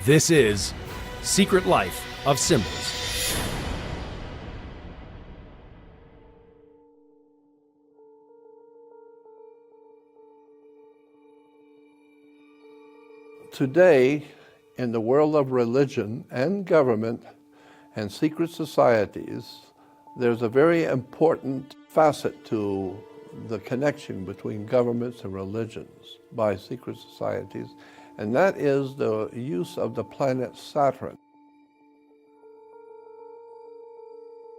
This is Secret Life of Symbols. Today, in the world of religion and government and secret societies, there's a very important facet to the connection between governments and religions by secret societies, and that is the use of the planet Saturn.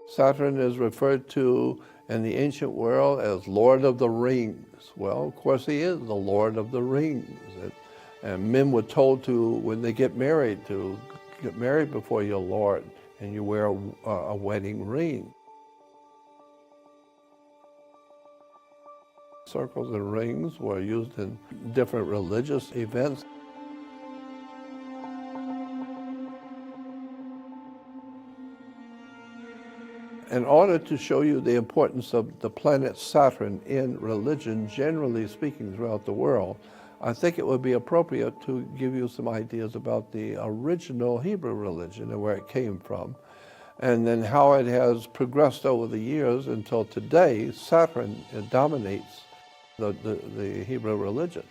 Saturn is referred to in the ancient world as Lord of the Rings. Well, of course, he is the Lord of the Rings. And men were told to, when they get married, to get married before your Lord, and you wear a wedding ring. Circles and rings were used in different religious events. In order to show you the importance of the planet Saturn in religion, generally speaking, throughout the world, I think it would be appropriate to give you some ideas about the original Hebrew religion and where it came from, and then how it has progressed over the years until today. Saturn dominates the Hebrew religion.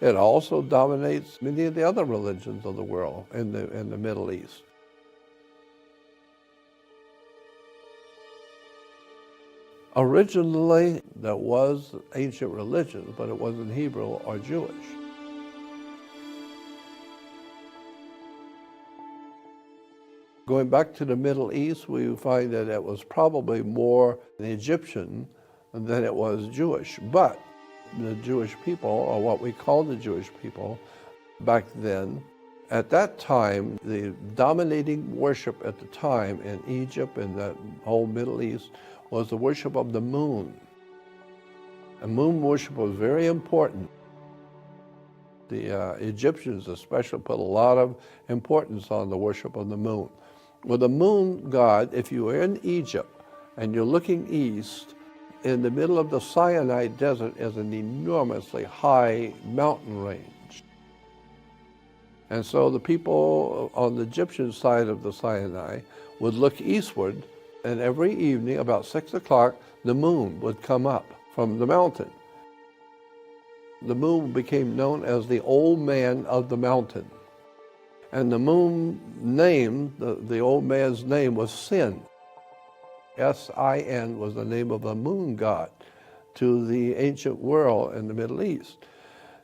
It also dominates many of the other religions of the world in the Middle East. Originally, there was ancient religion, but it wasn't Hebrew or Jewish. Going back to the Middle East, we find that it was probably more Egyptian than it was Jewish. But the Jewish people, or what we call the Jewish people back then, at that time, the dominating worship at the time in Egypt and the whole Middle East was the worship of the moon. And moon worship was very important. The Egyptians especially put a lot of importance on the worship of the moon. Well, the moon god, if you were in Egypt and you're looking east, in the middle of the Sinai desert is an enormously high mountain range. And so the people on the Egyptian side of the Sinai would look eastward, and every evening, about 6 o'clock, the moon would come up from the mountain. The moon became known as the old man of the mountain. And the moon name, the old man's name was Sin. S-I-N was the name of a moon god to the ancient world in the Middle East.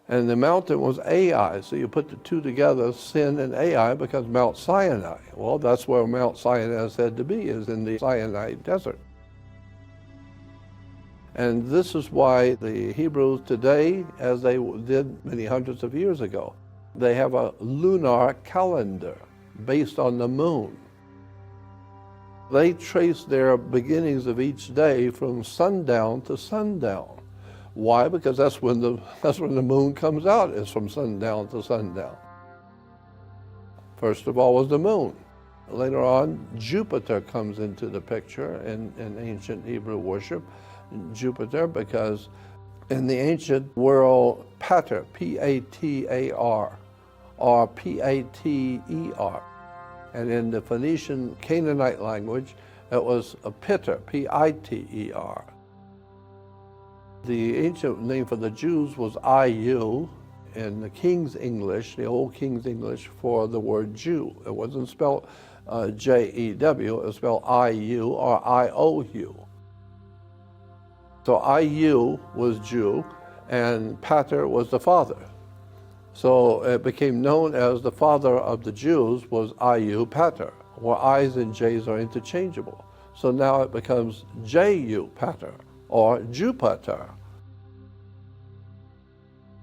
And the mountain was Ai, so you put the two together, Sin and Ai, because Mount Sinai. Well, that's where Mount Sinai is said to be, is in the Sinai desert. And this is why the Hebrews today, as they did many hundreds of years ago, they have a lunar calendar based on the moon. They trace their beginnings of each day from sundown to sundown. Why? Because that's when the moon comes out, is from sundown to sundown. First of all was the moon. Later on, Jupiter comes into the picture in ancient Hebrew worship. Jupiter, because in the ancient world, Pater, P-A-T-A-R, or P-A-T-E-R. And in the Phoenician Canaanite language, it was a Piter, P-I-T-E-R. The ancient name for the Jews was I-U, in the King's English, the old King's English, for the word Jew. It wasn't spelled J-E-W, it was spelled I-U or I-O-U. So I-U was Jew, and Pater was the father. So it became known as the father of the Jews was I-U Pater, where I's and J's are interchangeable. So now it becomes J-U Pater, or Jupiter.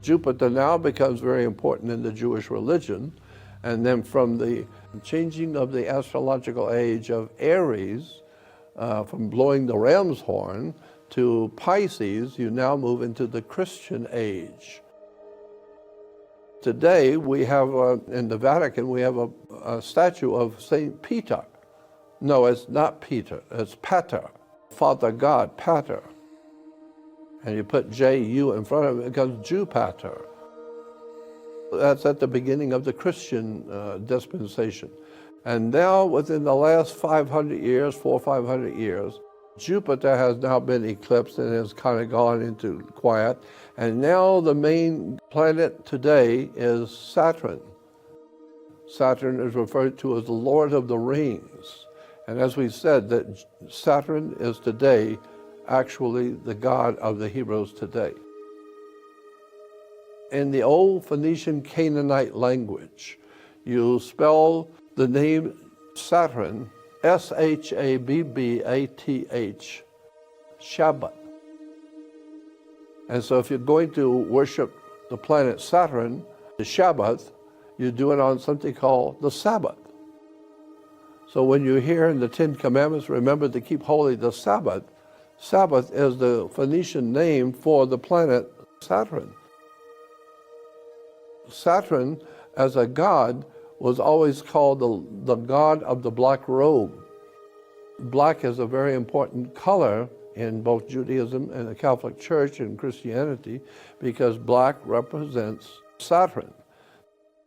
Jupiter now becomes very important in the Jewish religion, and then from the changing of the astrological age of Aries, from blowing the ram's horn, to Pisces, you now move into the Christian age. Today, we have, in the Vatican, we have a statue of Saint Peter. No, it's not Peter, it's Pater, Father God, Pater. And you put J-U in front of it, it becomes Jupater. That's at the beginning of the Christian dispensation. And now within the last 500 years, 400 or 500 years, Jupiter has now been eclipsed and has kind of gone into quiet. And now the main planet today is Saturn. Saturn is referred to as the Lord of the Rings. And as we said, that Saturn is today actually the god of the Hebrews today. In the old Phoenician Canaanite language, you spell the name Saturn, S-H-A-B-B-A-T-H, Shabbat. And so if you're going to worship the planet Saturn, the Shabbat, you do it on something called the Sabbath. So when you hear in the Ten Commandments, remember to keep holy the Sabbath, Sabbath is the Phoenician name for the planet Saturn. Saturn, as a god, was always called the god of the black robe. Black is a very important color in both Judaism and the Catholic Church and Christianity because black represents Saturn.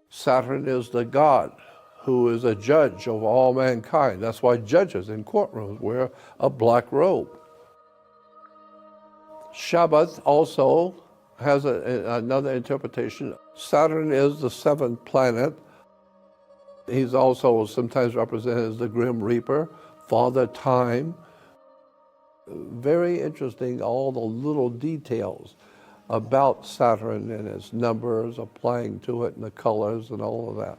Saturn is the god who is a judge of all mankind. That's why judges in courtrooms wear a black robe. Shabbat also has another interpretation. Saturn is the seventh planet. He's also sometimes represented as the Grim Reaper, Father Time. Very interesting, all the little details about Saturn and its numbers applying to it and the colors and all of that.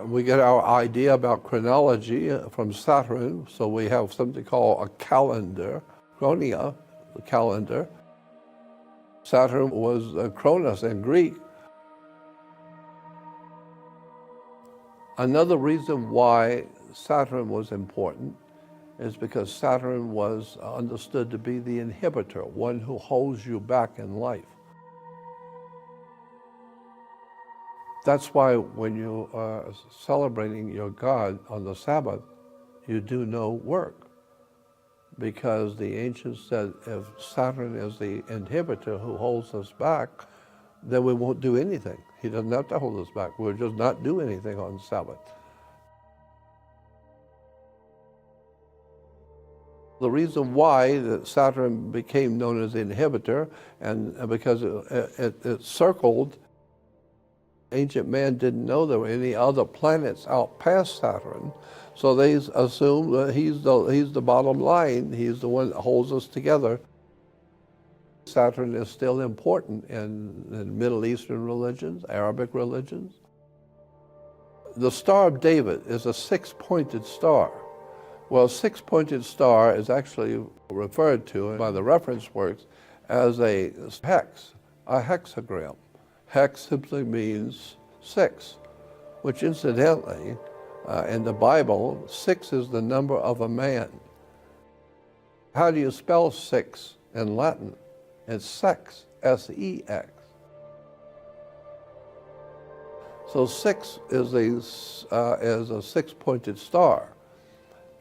We get our idea about chronology from Saturn, so we have something called a calendar, chronia, the calendar. Saturn was Chronos in Greek. Another reason why Saturn was important is because Saturn was understood to be the inhibitor, one who holds you back in life. That's why when you are celebrating your God on the Sabbath, you do no work. Because the ancients said if Saturn is the inhibitor who holds us back, then we won't do anything. He doesn't have to hold us back. We'll just not do anything on Sabbath. The reason why that Saturn became known as the inhibitor, and because it circled, ancient man didn't know there were any other planets out past Saturn, so they assumed that he's the bottom line. He's the one that holds us together. Saturn is still important in Middle Eastern religions, Arabic religions. The Star of David is a six-pointed star. Well, a six-pointed star is actually referred to by the reference works as a hex, a hexagram. Hex simply means six, which incidentally, in the Bible, 6 is the number of a man. How do you spell six in Latin? It's sex, S-E-X. So 6 is a six-pointed star.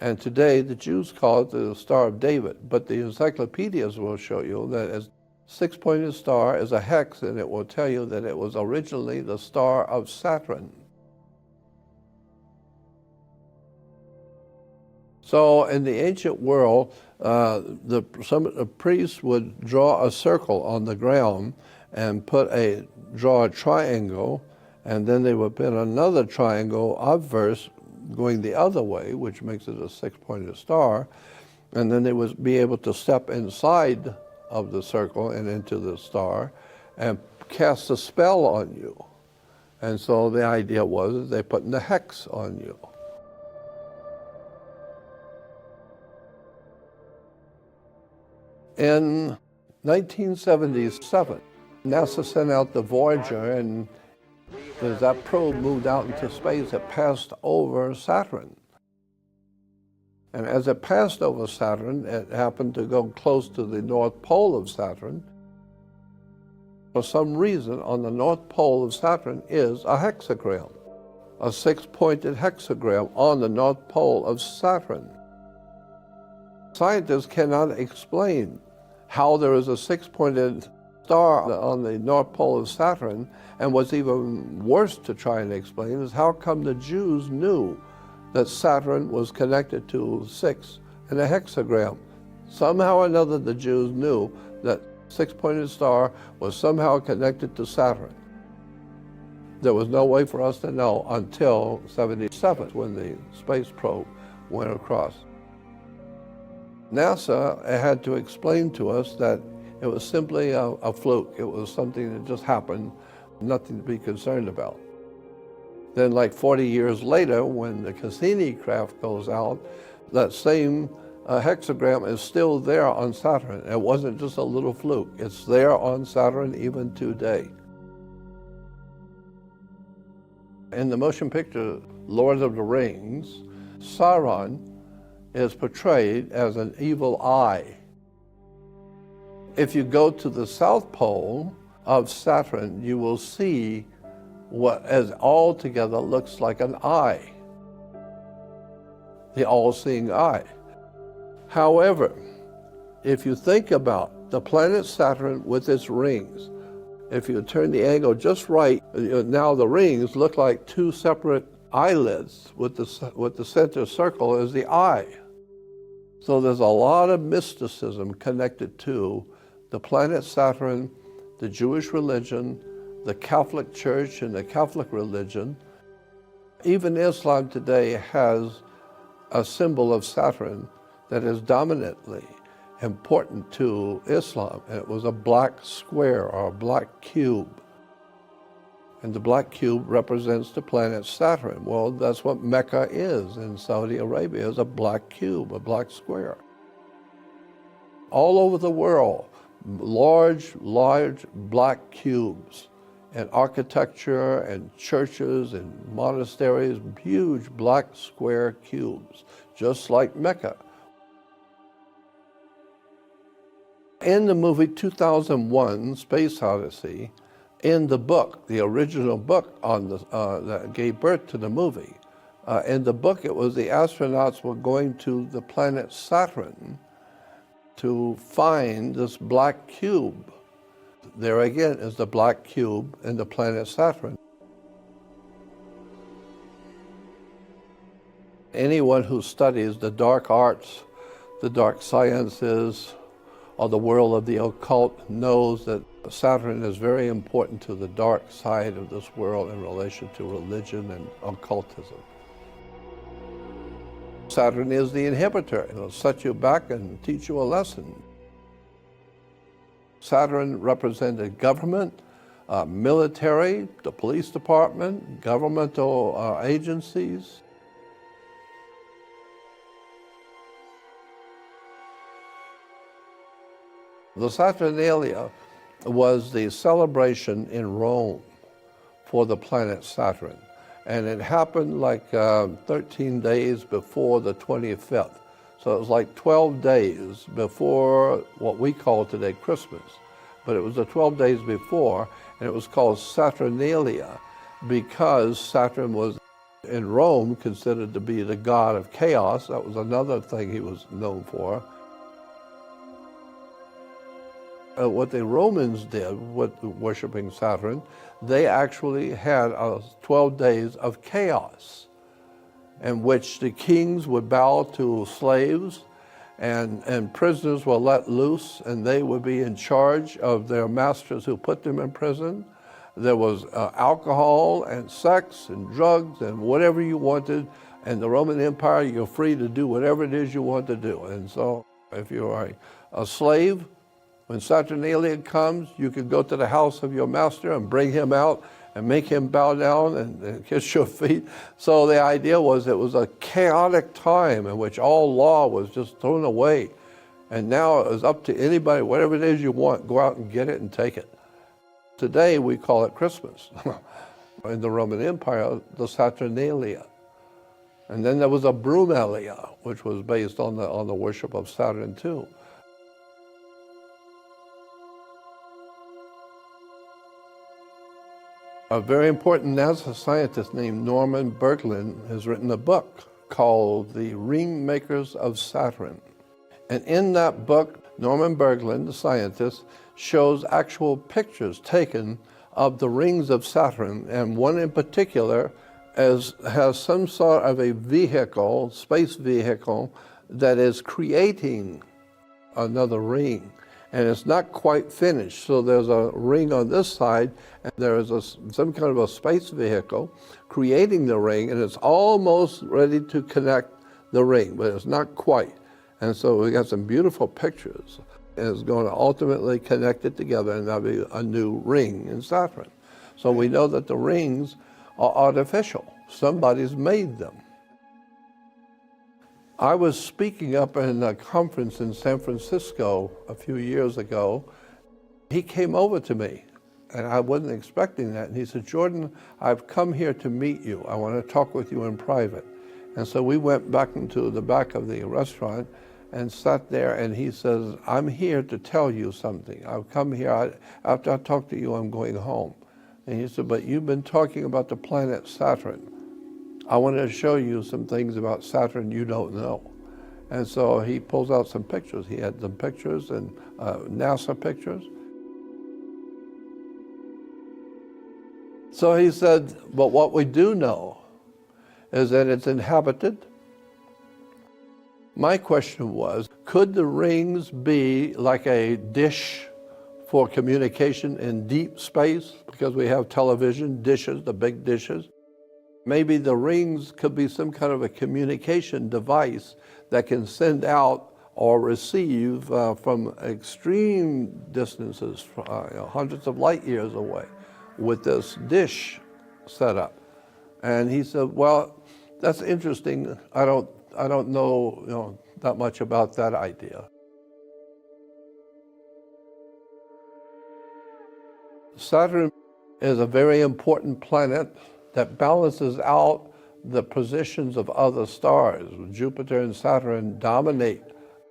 And today the Jews call it the Star of David, but the encyclopedias will show you that a six-pointed star is a hex, and it will tell you that it was originally the star of Saturn. So in the ancient world, some of the priests would draw a circle on the ground and draw a triangle, and then they would put another triangle obverse going the other way, which makes it a six-pointed star, and then they would be able to step inside of the circle and into the star and cast a spell on you. And so the idea was that they put the hex on you. In 1977, NASA sent out the Voyager, and as that probe moved out into space, it passed over Saturn. And as it passed over Saturn, it happened to go close to the North Pole of Saturn. For some reason, on the North Pole of Saturn is a hexagram, a six-pointed hexagram on the North Pole of Saturn. Scientists cannot explain how there is a six-pointed star on the North Pole of Saturn. And what's even worse to try and explain is how come the Jews knew that Saturn was connected to 6 in a hexagram. Somehow or another the Jews knew that six-pointed star was somehow connected to Saturn. There was no way for us to know until 77 when the space probe went across. NASA had to explain to us that it was simply a fluke. It was something that just happened, nothing to be concerned about. Then like 40 years later, when the Cassini craft goes out, that same hexagram is still there on Saturn. It wasn't just a little fluke. It's there on Saturn even today. In the motion picture Lord of the Rings, Sauron is portrayed as an evil eye. If you go to the South Pole of Saturn, you will see what as altogether looks like an eye, the all-seeing eye. However, if you think about the planet Saturn with its rings, if you turn the angle just right, now the rings look like two separate eyelids with the center circle as the eye. So there's a lot of mysticism connected to the planet Saturn, the Jewish religion, the Catholic Church and the Catholic religion. Even Islam today has a symbol of Saturn that is dominantly important to Islam. And it was a black square or a black cube. And the black cube represents the planet Saturn. Well, that's what Mecca is in Saudi Arabia, is a black cube, a black square. All over the world, large black cubes. And architecture and churches and monasteries, huge black square cubes, just like Mecca. In the movie 2001, Space Odyssey, in the book, the original book on that gave birth to the movie, in the book it was the astronauts were going to the planet Saturn to find this black cube. There again is the black cube in the planet Saturn. Anyone who studies the dark arts, the dark sciences, or the world of the occult knows that Saturn is very important to the dark side of this world in relation to religion and occultism. Saturn is the inhibitor. It'll set you back and teach you a lesson. Saturn represented government, military, the police department, governmental agencies. The Saturnalia was the celebration in Rome for the planet Saturn. And it happened like 13 days before the 25th. So it was like 12 days before what we call today Christmas. But it was the 12 days before, and it was called Saturnalia because Saturn was in Rome considered to be the god of chaos. That was another thing he was known for. What the Romans did with worshiping Saturn, they actually had 12 days of chaos in which the kings would bow to slaves and prisoners were let loose and they would be in charge of their masters who put them in prison. There was alcohol and sex and drugs and whatever you wanted. In the Roman Empire, you're free to do whatever it is you want to do. And so if you are a slave, when Saturnalia comes, you can go to the house of your master and bring him out and make him bow down and kiss your feet. So the idea was it was a chaotic time in which all law was just thrown away. And now it was up to anybody, whatever it is you want, go out and get it and take it. Today we call it Christmas. In the Roman Empire, the Saturnalia. And then there was a Brumalia, which was based on the worship of Saturn too. A very important NASA scientist named Norman Berglund has written a book called The Ringmakers of Saturn. And in that book, Norman Berglund, the scientist, shows actual pictures taken of the rings of Saturn, and one in particular has some sort of a vehicle, space vehicle, that is creating another ring. And it's not quite finished. So there's a ring on this side, and there is some kind of a space vehicle creating the ring, and it's almost ready to connect the ring, but it's not quite. And so we got some beautiful pictures. And it's going to ultimately connect it together, and that'll be a new ring in Saturn. So we know that the rings are artificial. Somebody's made them. I was speaking up in a conference in San Francisco a few years ago. He came over to me, and I wasn't expecting that. And he said, "Jordan, I've come here to meet you. I want to talk with you in private." And so we went back into the back of the restaurant and sat there, and he says, "I'm here to tell you something. I've come here, after I talk to you, I'm going home." And he said, "But you've been talking about the planet Saturn. I want to show you some things about Saturn you don't know." And so he pulls out some pictures. He had some pictures and NASA pictures. So he said, "But what we do know is that it's inhabited." My question was, could the rings be like a dish for communication in deep space? Because we have television dishes, the big dishes. Maybe the rings could be some kind of a communication device that can send out or receive from extreme distances, hundreds of light years away, with this dish set up. And he said, "Well, that's interesting. I don't know, that much about that idea." Saturn is a very important planet that balances out the positions of other stars. Jupiter and Saturn dominate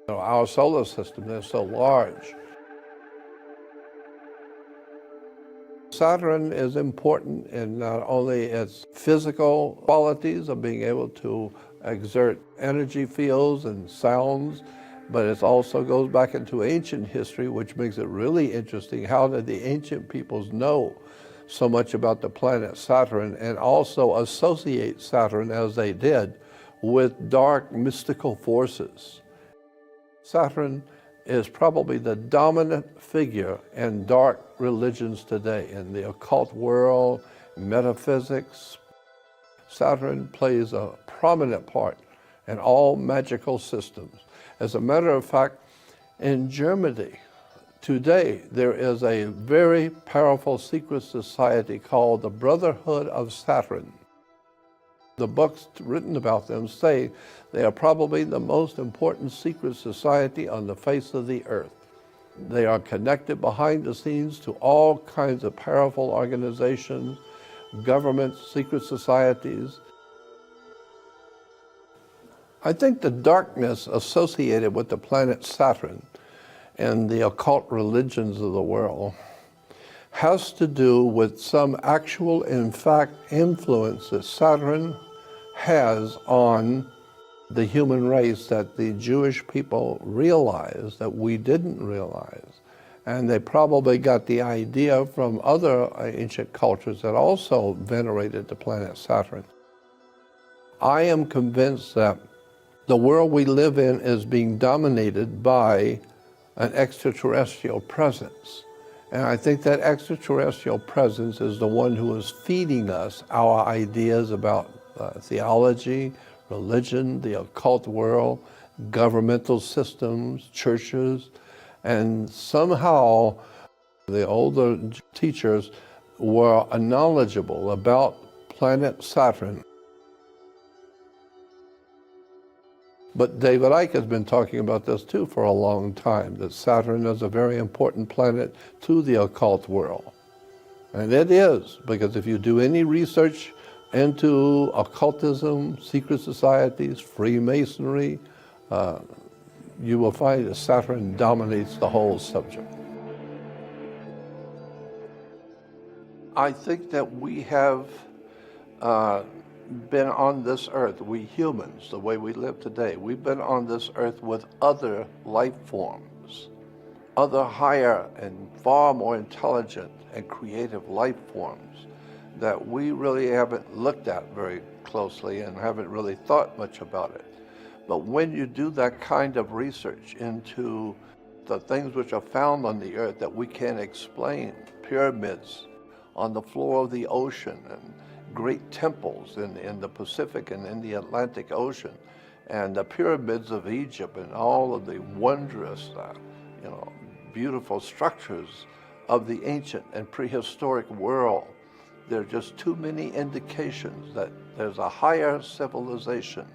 our solar system. They're so large. Saturn is important in not only its physical qualities of being able to exert energy fields and sounds, but it also goes back into ancient history, which makes it really interesting. How did the ancient peoples know so much about the planet Saturn, and also associate Saturn, as they did, with dark mystical forces? Saturn is probably the dominant figure in dark religions today, in the occult world, metaphysics. Saturn plays a prominent part in all magical systems. As a matter of fact, in Germany today, there is a very powerful secret society called the Brotherhood of Saturn. The books written about them say they are probably the most important secret society on the face of the earth. They are connected behind the scenes to all kinds of powerful organizations, governments, secret societies. I think the darkness associated with the planet Saturn and the occult religions of the world has to do with some actual, in fact, influence that Saturn has on the human race that the Jewish people realized that we didn't realize. And they probably got the idea from other ancient cultures that also venerated the planet Saturn. I am convinced that the world we live in is being dominated by an extraterrestrial presence. And I think that extraterrestrial presence is the one who is feeding us our ideas about theology, religion, the occult world, governmental systems, churches, and somehow the older teachers were knowledgeable about planet Saturn. But David Icke has been talking about this too for a long time, that Saturn is a very important planet to the occult world. And it is, because if you do any research into occultism, secret societies, Freemasonry, you will find that Saturn dominates the whole subject. I think that we have been on this earth, we humans, the way we live today, we've been on this earth with other life forms. other higher and far more intelligent and creative life forms that we really haven't looked at very closely and haven't really thought much about it. But when you do that kind of research into the things which are found on the earth that we can't explain, pyramids on the floor of the ocean and great temples in the Pacific and in the Atlantic Ocean, and the pyramids of Egypt and all of the wondrous, beautiful structures of the ancient and prehistoric world. There are just too many indications that there's a higher civilization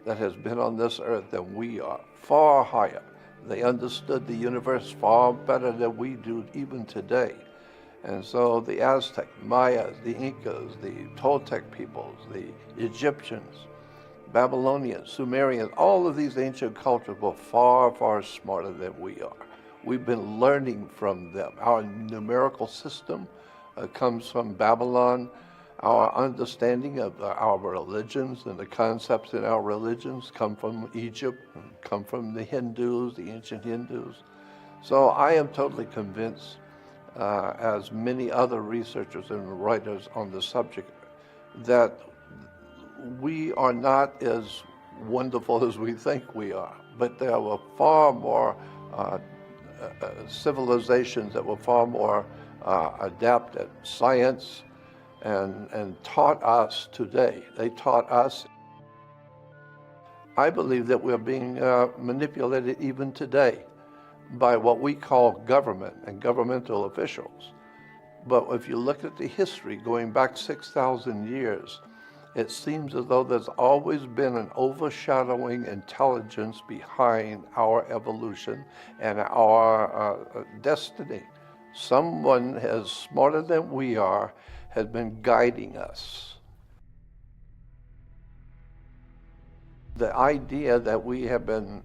that has been on this earth than we are, far higher. They understood the universe far better than we do even today. And so the Aztec, Mayas, the Incas, the Toltec peoples, the Egyptians, Babylonians, Sumerians, all of these ancient cultures were far, far smarter than we are. We've been learning from them. Our numerical system comes from Babylon. Our understanding of our religions and the concepts in our religions come from Egypt, come from the Hindus, the ancient Hindus. So I am totally convinced, as many other researchers and writers on the subject, that we are not as wonderful as we think we are, but there were far more civilizations that were far more adept at science and taught us today. They taught us. I believe that we're being manipulated even today by what we call government and governmental officials. But if you look at the history going back 6,000 years, it seems as though there's always been an overshadowing intelligence behind our evolution and our destiny. Someone as smarter than we are has been guiding us. The idea that we have been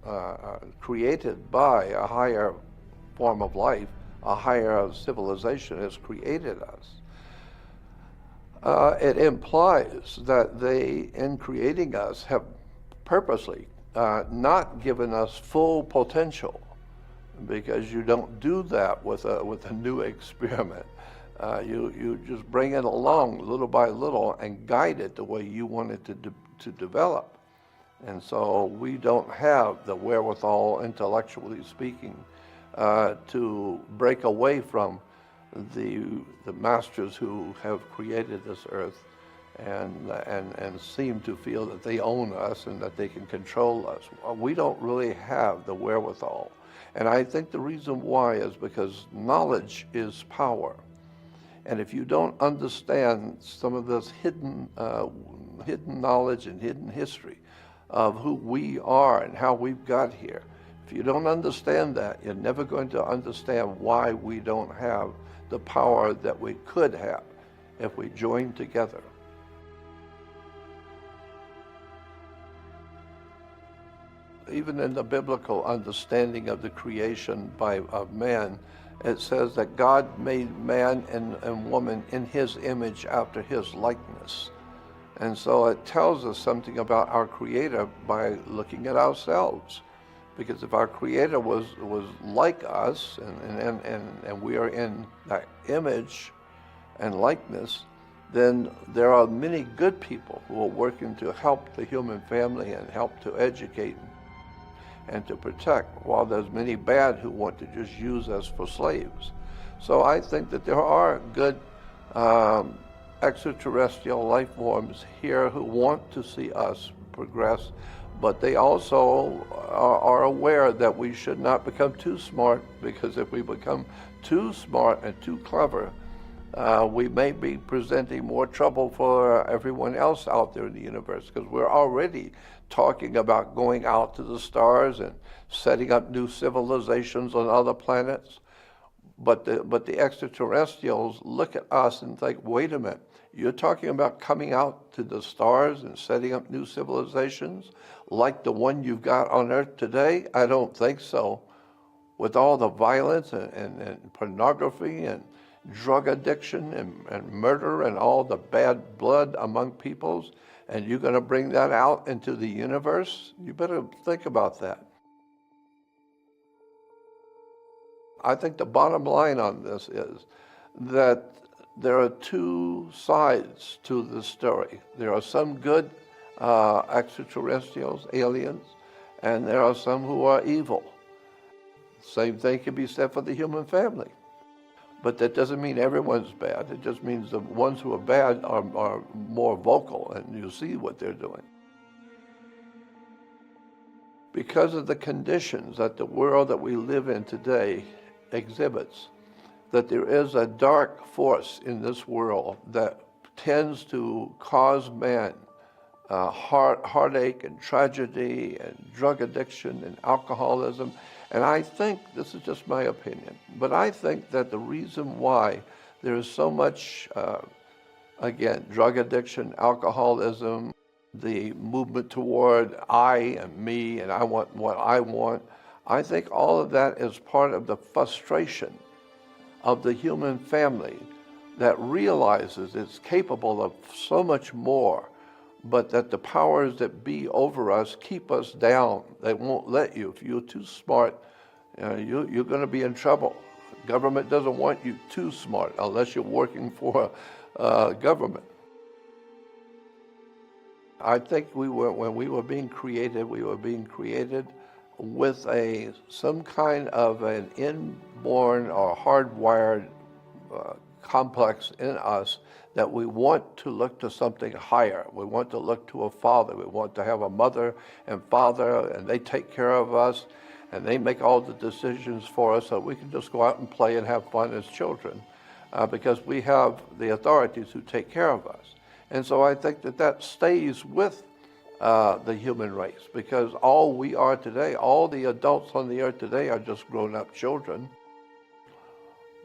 created by a higher form of life, a higher civilization has created us. It implies that they, in creating us, have purposely not given us full potential, because you don't do that with a new experiment. You just bring it along little by little and guide it the way you want it to develop. And so we don't have the wherewithal, intellectually speaking, to break away from the masters who have created this earth and seem to feel that they own us and that they can control us. We don't really have the wherewithal. And I think the reason why is because knowledge is power. And if you don't understand some of this hidden knowledge and hidden history of who we are and how we've got here, if you don't understand that, you're never going to understand why we don't have the power that we could have if we joined together. Even in the biblical understanding of the creation of man, it says that God made man and woman in his image after his likeness. And so it tells us something about our Creator by looking at ourselves. Because if our Creator was like us and we are in that image and likeness, then there are many good people who are working to help the human family and help to educate and to protect, while there's many bad who want to just use us for slaves. So I think that there are good extraterrestrial life forms here who want to see us progress, but they also are aware that we should not become too smart, because if we become too smart and too clever, we may be presenting more trouble for everyone else out there in the universe, because we're already talking about going out to the stars and setting up new civilizations on other planets. But the extraterrestrials look at us and think, wait a minute, you're talking about coming out to the stars and setting up new civilizations like the one you've got on Earth today? I don't think so. With all the violence and pornography and drug addiction and murder and all the bad blood among peoples, and you're going to bring that out into the universe? You better think about that. I think the bottom line on this is that there are two sides to the story. There are some good extraterrestrials, aliens, and there are some who are evil. Same thing can be said for the human family. But that doesn't mean everyone's bad. It just means the ones who are bad are more vocal, and you see what they're doing. Because of the conditions that the world that we live in today exhibits, that there is a dark force in this world that tends to cause man heartache and tragedy and drug addiction and alcoholism. And I think, this is just my opinion, but I think that the reason why there is so much, again, drug addiction, alcoholism, the movement toward I and me and I want what I want, I think all of that is part of the frustration of the human family that realizes it's capable of so much more, but that the powers that be over us keep us down. They won't let you. If you're too smart, you're going to be in trouble. Government doesn't want you too smart unless you're working for government. I think when we were being created, we were being created with some kind of an inborn or hardwired complex in us that we want to look to something higher. We want to look to a father. We want to have a mother and father, and they take care of us, and they make all the decisions for us so we can just go out and play and have fun as children because we have the authorities who take care of us. And so I think that stays with the human race, because all we are today, all the adults on the earth today are just grown-up children.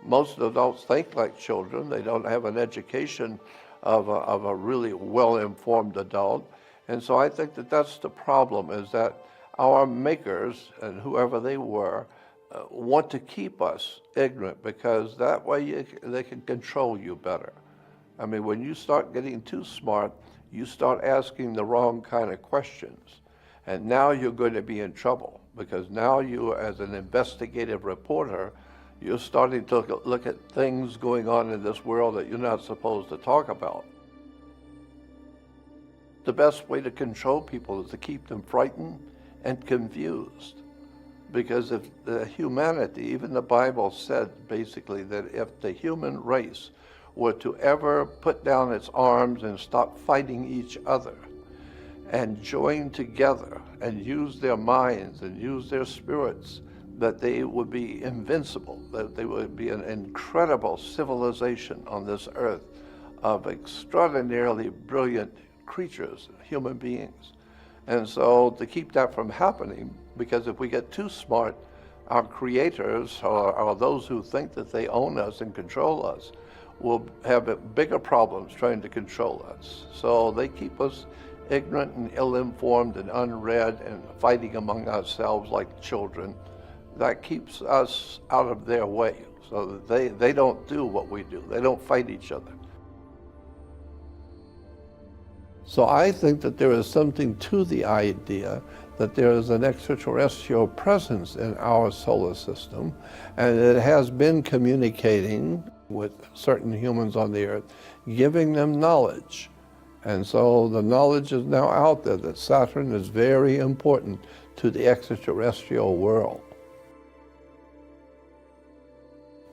Most adults think like children. They don't have an education of a really well-informed adult. And so I think that's the problem, is that our makers, and whoever they were, want to keep us ignorant, because that way they can control you better. I mean, when you start getting too smart, you start asking the wrong kind of questions. And now you're going to be in trouble, because now you, as an investigative reporter, you're starting to look at things going on in this world that you're not supposed to talk about. The best way to control people is to keep them frightened and confused. Because if the humanity, even the Bible said basically that if the human race were to ever put down its arms and stop fighting each other and join together and use their minds and use their spirits, that they would be invincible, that they would be an incredible civilization on this earth of extraordinarily brilliant creatures, human beings. And so to keep that from happening, because if we get too smart, our creators, or those who think that they own us and control us, will have bigger problems trying to control us. So they keep us ignorant and ill-informed and unread and fighting among ourselves like children. That keeps us out of their way, so that they don't do what we do. They don't fight each other. So I think that there is something to the idea that there is an extraterrestrial presence in our solar system, and it has been communicating with certain humans on the earth, giving them knowledge. And so the knowledge is now out there that Saturn is very important to the extraterrestrial world.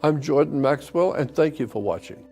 I'm Jordan Maxwell, and thank you for watching.